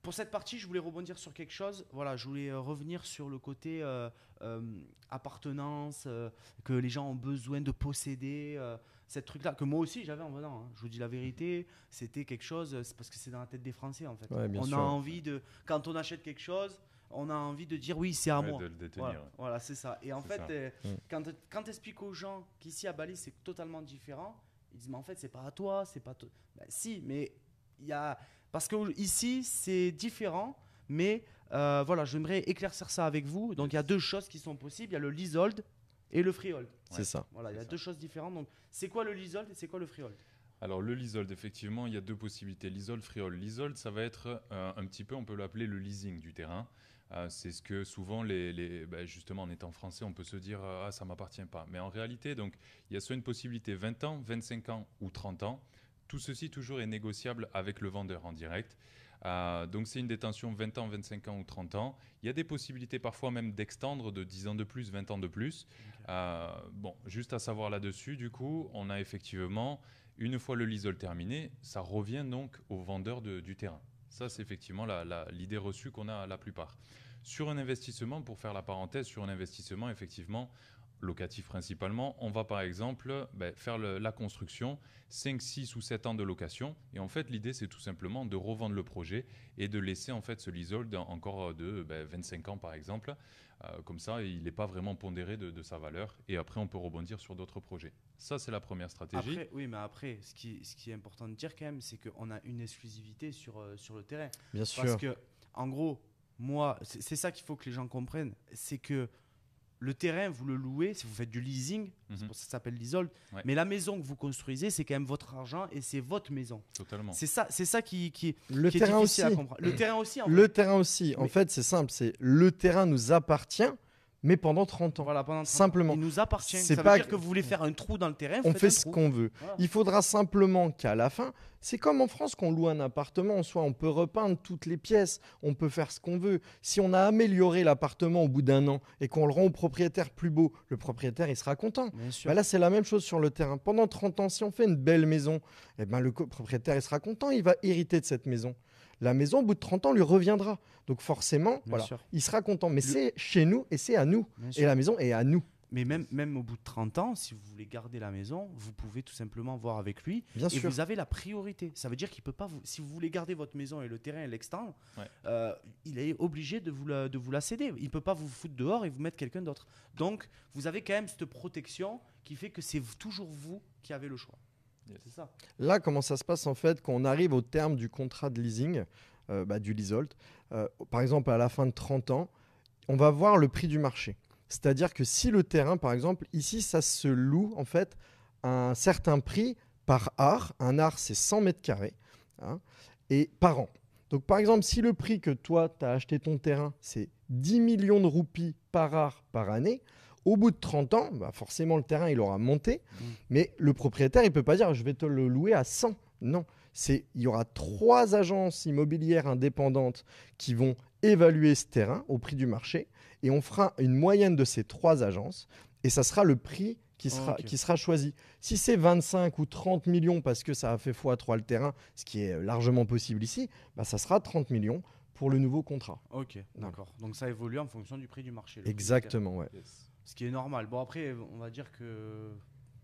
pour cette partie, je voulais rebondir sur quelque chose. Voilà, je voulais revenir sur le côté appartenance, que les gens ont besoin de posséder. Cette truc-là, que moi aussi j'avais en venant. Hein. Je vous dis la vérité, c'était quelque chose, c'est parce que c'est dans la tête des Français en fait. Ouais, bien On a sûr. envie de, quand on achète quelque chose, on a envie de dire oui, c'est à Ouais, moi. de le détenir. Voilà, voilà, c'est ça. Et en C'est fait, ça. quand tu expliques aux gens qu'ici à Bali c'est totalement différent, ils disent mais en fait c'est pas à toi, c'est pas toi. Ben, si, mais il y a parce que ici c'est différent, mais voilà, j'aimerais éclaircir ça avec vous. Donc il y a deux choses qui sont possibles, il y a le leasehold et le freehold. C'est ça. Voilà, il y a C'est ça. deux choses différentes. Donc c'est quoi le leasehold et c'est quoi le freehold? Alors le leasehold, effectivement, il y a deux possibilités, leasehold, freehold. Leasehold, ça va être un petit peu, on peut l'appeler le leasing du terrain. C'est ce que souvent, justement en étant français, on peut se dire ah, ça ne m'appartient pas. Mais en réalité, donc, il y a soit une possibilité 20 ans, 25 ans ou 30 ans. Tout ceci toujours est négociable avec le vendeur en direct. Donc c'est une détention 20 ans, 25 ans ou 30 ans. Il y a des possibilités parfois même d'extendre de 10 ans de plus, 20 ans de plus. Bon, juste à savoir là-dessus, du coup, on a effectivement, une fois le leasehold terminé, ça revient donc au vendeur du terrain. Ça, c'est effectivement l'idée reçue qu'on a la plupart. Sur un investissement, pour faire la parenthèse, sur un investissement, effectivement, locatif principalement, on va par exemple faire la construction, 5, 6 ou 7 ans de location. Et en fait, l'idée, c'est tout simplement de revendre le projet et de laisser en fait ce leasehold encore de 25 ans par exemple. Comme ça, il n'est pas vraiment pondéré de sa valeur. Et après, on peut rebondir sur d'autres projets. Ça, c'est la première stratégie. Après, oui, mais après, ce qui est important de dire quand même, c'est qu'on a une exclusivité sur le terrain. Bien Parce sûr. que, en gros, moi, c'est ça qu'il faut que les gens comprennent, c'est que le terrain, vous le louez, si vous faites du leasing, c'est pour ça que ça s'appelle leasehold, Ouais. mais la maison que vous construisez, c'est quand même votre argent et c'est votre maison. Totalement. C'est ça qui Le est terrain difficile aussi. à comprendre. Le terrain aussi, en Le fait. terrain aussi. En Mais- fait, c'est simple. C'est le terrain nous appartient, mais pendant 30 ans. Voilà, pendant 30 ans. Simplement. Il nous appartient. C'est Ça pas- veut dire que vous voulez faire un trou dans le terrain, vous On faites fait un ce trou. qu'on veut. Voilà. Il faudra simplement qu'à la fin, c'est comme en France qu'on loue un appartement, soit on peut repeindre toutes les pièces, on peut faire ce qu'on veut. Si on a amélioré l'appartement au bout d'un an et qu'on le rend au propriétaire plus beau, le propriétaire il sera content. Bien sûr. Bah là, c'est la même chose sur le terrain. Pendant 30 ans, si on fait une belle maison, eh ben, le propriétaire il sera content, il va hériter de cette maison. La maison, au bout de 30 ans, lui reviendra. Donc forcément, voilà, sûr. il sera content. Mais c'est chez nous et c'est à nous. Bien Et sûr. la maison est à nous. Mais même au bout de 30 ans, si vous voulez garder la maison, vous pouvez tout simplement voir avec lui. Bien Et sûr. vous avez la priorité. Ça veut dire qu'il peut pas vous. Si vous voulez garder votre maison et le terrain et l'extendre, Ouais. il est obligé de vous la céder. Il peut pas vous foutre dehors et vous mettre quelqu'un d'autre. Donc, vous avez quand même cette protection qui fait que c'est toujours vous qui avez le choix. Yes. C'est ça. Là, comment ça se passe en fait quand on arrive au terme du contrat de leasing, du leasehold, par exemple à la fin de 30 ans, on va voir le prix du marché. C'est-à-dire que si le terrain, par exemple, ici, ça se loue en fait à un certain prix par art. Un art, c'est 100 mètres carrés, hein, et par an. Donc, par exemple, si le prix que toi, tu as acheté ton terrain, c'est 10 millions de roupies par art par année, au bout de 30 ans, bah forcément, le terrain, il aura monté. Mais le propriétaire, il ne peut pas dire, je vais te le louer à 100. Non, il y aura 3 agences immobilières indépendantes qui vont évaluer ce terrain au prix du marché et on fera une moyenne de ces 3 agences et ça sera le prix qui sera choisi. Si c'est 25 ou 30 millions parce que ça a fait x3 le terrain, ce qui est largement possible ici, bah ça sera 30 millions pour le nouveau contrat. Ok, d'accord. Donc ça évolue en fonction du prix du marché. le prix du Exactement, ouais. Yes. Ce qui est normal. Bon, après, on va dire que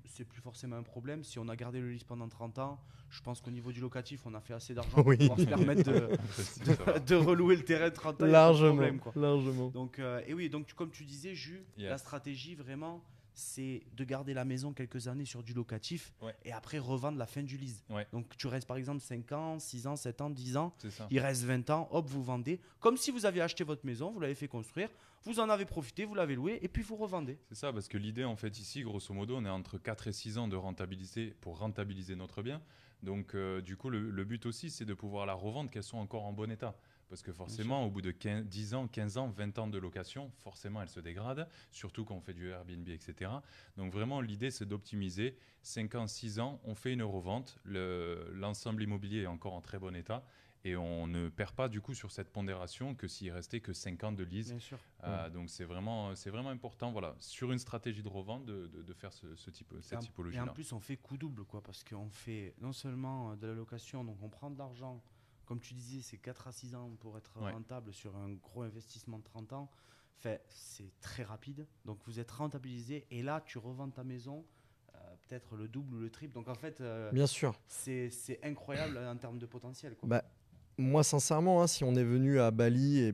c'est plus forcément un problème. Si on a gardé le lease pendant 30 ans, je pense qu'au niveau du locatif, on a fait assez d'argent Oui. pour pouvoir se permettre de relouer le terrain de 30 ans. Il y a pas de Largement, problème, quoi. largement. Donc, et oui, donc comme tu disais, Jus, Yes. la stratégie vraiment, c'est de garder la maison quelques années sur du locatif Ouais. et après revendre la fin du lease. Ouais. Donc tu restes par exemple 5 ans, 6 ans, 7 ans, 10 ans. C'est ça. Il reste 20 ans, hop, vous vendez. Comme si vous aviez acheté votre maison, vous l'avez fait construire, vous en avez profité, vous l'avez loué et puis vous revendez. C'est ça, parce que l'idée, en fait, ici, grosso modo, on est entre 4 et 6 ans de rentabilité pour rentabiliser notre bien. Donc, du coup, le but aussi, c'est de pouvoir la revendre, qu'elle soit encore en bon état. Parce que forcément, au bout de 10 ans, 15 ans, 20 ans de location, forcément, elle se dégrade, surtout quand on fait du Airbnb, etc. Donc, vraiment, l'idée, c'est d'optimiser. 5 ans, 6 ans, on fait une revente. L'ensemble immobilier est encore en très bon état. Et on ne perd pas du coup sur cette pondération que s'il restait que 5 ans de lease. Bien sûr. Donc c'est vraiment important, voilà, sur une stratégie de revente de faire cette Et typologie-là. en plus, on fait coup double, quoi, parce qu'on fait non seulement de la location, donc on prend de l'argent comme tu disais, c'est 4 à 6 ans pour être Ouais. rentable sur un gros investissement de 30 ans. Fait, c'est très rapide. Donc vous êtes rentabilisé et là, tu revends ta maison peut-être le double ou le triple. Donc en fait, Bien sûr. c'est incroyable en termes de potentiel, quoi. Bah, moi, sincèrement, hein, si on est venu à Bali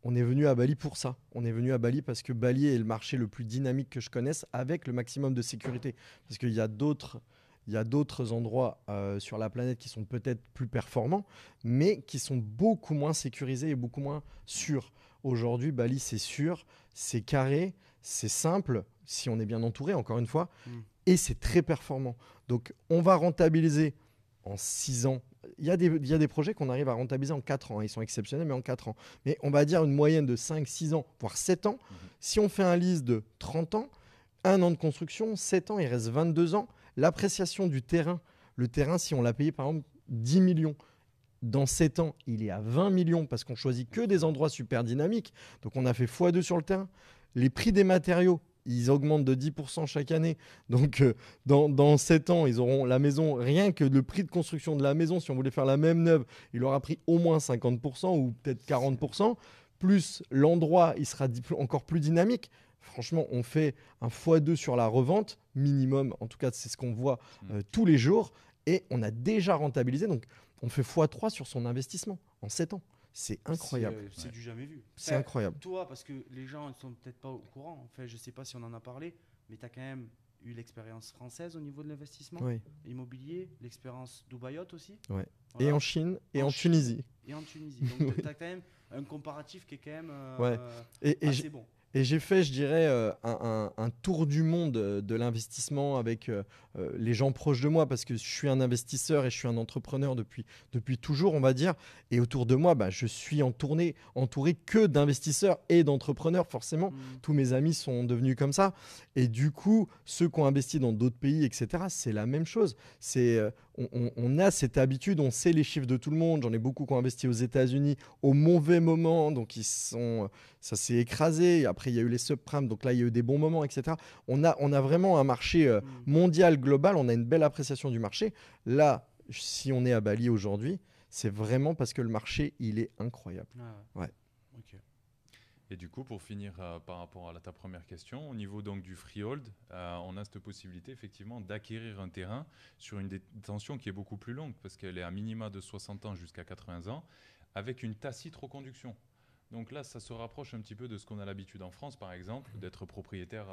on est venu à Bali pour ça. On est venu à Bali parce que Bali est le marché le plus dynamique que je connaisse avec le maximum de sécurité. Parce il y a d'autres endroits sur la planète qui sont peut-être plus performants, mais qui sont beaucoup moins sécurisés et beaucoup moins sûrs. Aujourd'hui, Bali, c'est sûr, c'est carré, c'est simple, si on est bien entouré, encore une fois, Mm. et c'est très performant. Donc, on va rentabiliser en 6 ans. Il y a des projets qu'on arrive à rentabiliser en 4 ans. Ils sont exceptionnels, mais en 4 ans. Mais on va dire une moyenne de 5, 6 ans, voire 7 ans. Mhm. Si on fait un lease de 30 ans, 1 an de construction, 7 ans, il reste 22 ans. L'appréciation du terrain, le terrain, si on l'a payé par exemple 10 millions, dans 7 ans, il est à 20 millions parce qu'on choisit que des endroits super dynamiques. Donc on a fait x2 sur le terrain. Les prix des matériaux, ils augmentent de 10% chaque année. Donc dans 7 ans, ils auront la maison, rien que le prix de construction de la maison, si on voulait faire la même neuve, il aura pris au moins 50% ou peut-être 40%. Plus l'endroit, il sera encore plus dynamique. Franchement, on fait un x2 sur la revente, minimum. En tout cas, c'est ce qu'on voit tous les jours. Et on a déjà rentabilisé. Donc, on fait x3 sur son investissement en 7 ans. C'est incroyable. C'est Ouais. du jamais vu. C'est incroyable. Toi, parce que les gens ne sont peut-être pas au courant, enfin, je ne sais pas si on en a parlé, mais tu as quand même eu l'expérience française au niveau de l'investissement Oui. immobilier, l'expérience Dubaïote aussi. Ouais. Voilà. Et en Chine et En en Chine. Tunisie. Et en Tunisie. Donc tu as quand même un comparatif qui est quand même Ouais. Et assez bon. Et j'ai fait, je dirais, un tour du monde de l'investissement avec les gens proches de moi parce que je suis un investisseur et je suis un entrepreneur depuis toujours, on va dire. Et autour de moi, bah, je suis entouré que d'investisseurs et d'entrepreneurs. Forcément, tous mes amis sont devenus comme ça. Et du coup, ceux qui ont investi dans d'autres pays, etc., c'est la même chose. On a cette habitude, on sait les chiffres de tout le monde. J'en ai beaucoup qui ont investi aux États-Unis au mauvais moment. Donc, ça s'est écrasé. Après, il y a eu les subprimes. Donc là, il y a eu des bons moments, etc. On a vraiment un marché mondial, global. On a une belle appréciation du marché. Là, si on est à Bali aujourd'hui, c'est vraiment parce que le marché, il est incroyable. Ouais. Ok. Et du coup, pour finir par rapport à ta première question, au niveau donc du freehold, on a cette possibilité effectivement d'acquérir un terrain sur une détention qui est beaucoup plus longue parce qu'elle est à minima de 60 ans jusqu'à 80 ans avec une tacite reconduction. Donc là, ça se rapproche un petit peu de ce qu'on a l'habitude en France, par exemple, d'être propriétaire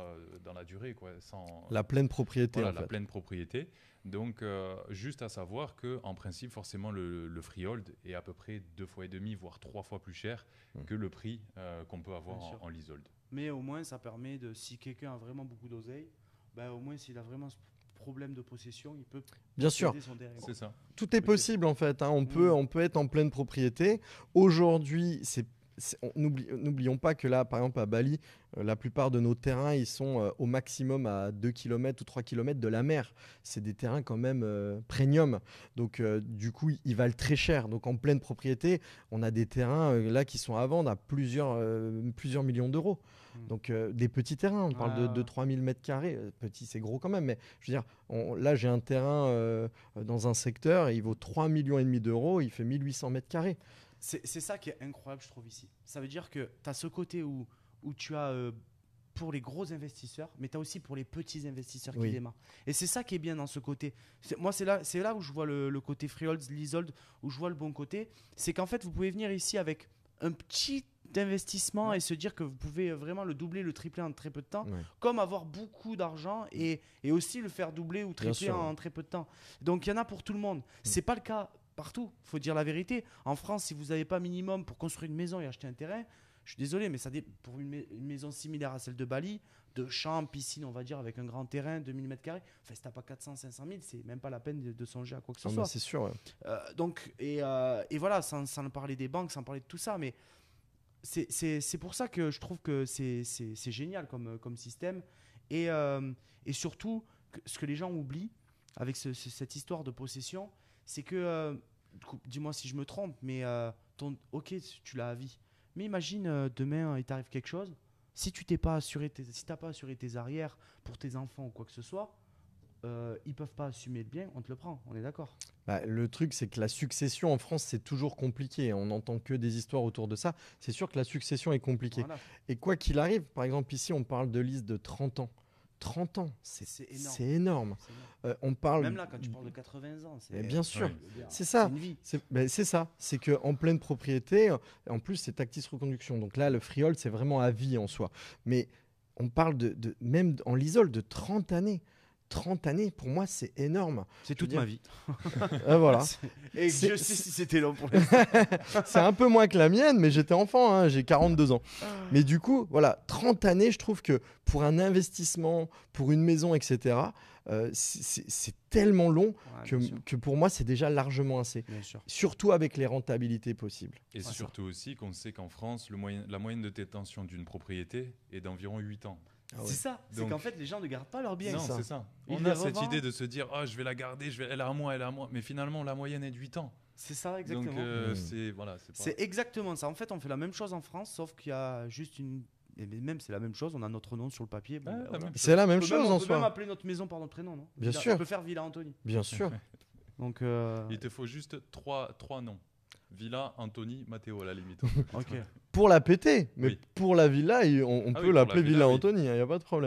dans la durée, quoi, sans la pleine propriété, voilà, en la fait. pleine propriété. Donc, juste à savoir que, en principe, forcément, le freehold est à peu près 2,5 fois, voire 3 fois plus cher que le prix qu'on peut avoir Bien sûr. en leasehold. Mais au moins, ça permet de, si quelqu'un a vraiment beaucoup d'oseille, ben, au moins, s'il a vraiment ce problème de possession, il peut Bien sûr. posséder son terrain. C'est ça. Tout est Ok. possible en fait, hein. On peut être en pleine propriété. Aujourd'hui, n'oublions pas que là, par exemple à Bali, la plupart de nos terrains, ils sont au maximum à 2 km ou 3 km de la mer. C'est des terrains quand même premium. Donc du coup, ils valent très cher. Donc en pleine propriété, on a des terrains là qui sont à vendre à plusieurs millions d'euros. Donc des petits terrains, on parle de 3000 mètres carrés. Petit, c'est gros quand même. Mais je veux dire, là, j'ai un terrain dans un secteur, il vaut 3,5 millions d'euros, il fait 1800 mètres carrés. C'est ça qui est incroyable, je trouve, ici. Ça veut dire que tu as ce côté où tu as pour les gros investisseurs, mais tu as aussi pour les petits investisseurs qui Oui. démarrent. Et c'est ça qui est bien dans ce côté. Moi, c'est là où je vois le côté freehold, leasehold, où je vois le bon côté. C'est qu'en fait, vous pouvez venir ici avec un petit investissement et se dire que vous pouvez vraiment le doubler, le tripler en très peu de temps, Ouais. comme avoir beaucoup d'argent et aussi le faire doubler ou tripler sûr. en très peu de temps. Donc, il y en a pour tout le monde. C'est pas le cas partout, faut dire la vérité. En France, si vous n'avez pas minimum pour construire une maison et acheter un terrain, je suis désolé, mais pour une maison similaire à celle de Bali, de chambre, piscine, on va dire, avec un grand terrain, 2000 m², enfin, si t'as pas 400, 500 000, c'est même pas la peine de songer à quoi que ce Ah, soit. bah, c'est sûr. Ouais. Et voilà, sans parler des banques, sans parler de tout ça, mais c'est pour ça que je trouve que c'est génial comme système. Et surtout, ce que les gens oublient avec cette histoire de possession, c'est que, dis-moi si je me trompe, mais ok, tu l'as à vie. Mais imagine demain, il t'arrive quelque chose. Si tu t'as pas assuré tes arrières pour tes enfants ou quoi que ce soit, ils peuvent pas assumer le bien, on te le prend, on est d'accord. Bah, le truc, c'est que la succession en France, c'est toujours compliqué. On n'entend que des histoires autour de ça. C'est sûr que la succession est compliquée. Voilà. Et quoi qu'il arrive, par exemple, ici, on parle de liste de 30 ans. 30 ans, C'est énorme. c'est énorme. C'est énorme. On parle. Même là, quand tu parles de 80 ans, c'est Mais bien sûr, Oui. je veux dire, c'est ça. une vie. C'est ça. C'est qu'en pleine propriété, en plus, c'est Actis Reconduction. Donc là, le freehold, c'est vraiment à vie en soi. Mais on parle même en leasehold de 30 années. 30 années, pour moi, c'est énorme. C'est toute toute ma ma vie. Voilà. Et C'est- je sais si c'était long pour les. C'est un peu moins que la mienne, mais j'étais enfant, hein, j'ai 42 ans. Mais du coup, voilà, 30 années, je trouve que pour un investissement, pour une maison, etc., c'est tellement long que pour moi, c'est déjà largement assez. Bien sûr. Surtout avec les rentabilités possibles. Et Ouais, ça. surtout aussi qu'on sait qu'en France, la moyenne de détention d'une propriété est d'environ 8 ans. Ah ouais. C'est ça. C'est Donc- qu'en fait, les gens ne gardent pas leurs biens. Non, ça. c'est ça. Ils On les a cette revendent. idée de se dire, ah, je vais la garder, elle est à moi, elle est à moi. Mais finalement, la moyenne est de 8 ans. C'est ça, exactement. Donc, c'est voilà, c'est pas- C'est exactement ça. En fait, on fait la même chose en France, sauf qu'il y a juste une. Et même, c'est la même chose. On a notre nom sur le papier. Bon, Ouais, ben, la voilà. même C'est la même On peut chose même- en On peut même soi. appeler notre maison par notre prénom, non Bien Villa- sûr. On peut faire Villa Anthony. Bien sûr. Donc, Il te faut juste trois noms. Villa, Anthony, Matteo à la limite. ok. Pour la péter, mais Oui. pour la villa, on Ah peut oui, pour l'appeler la villa, Villa oui. Anthony, il n'y a pas de problème.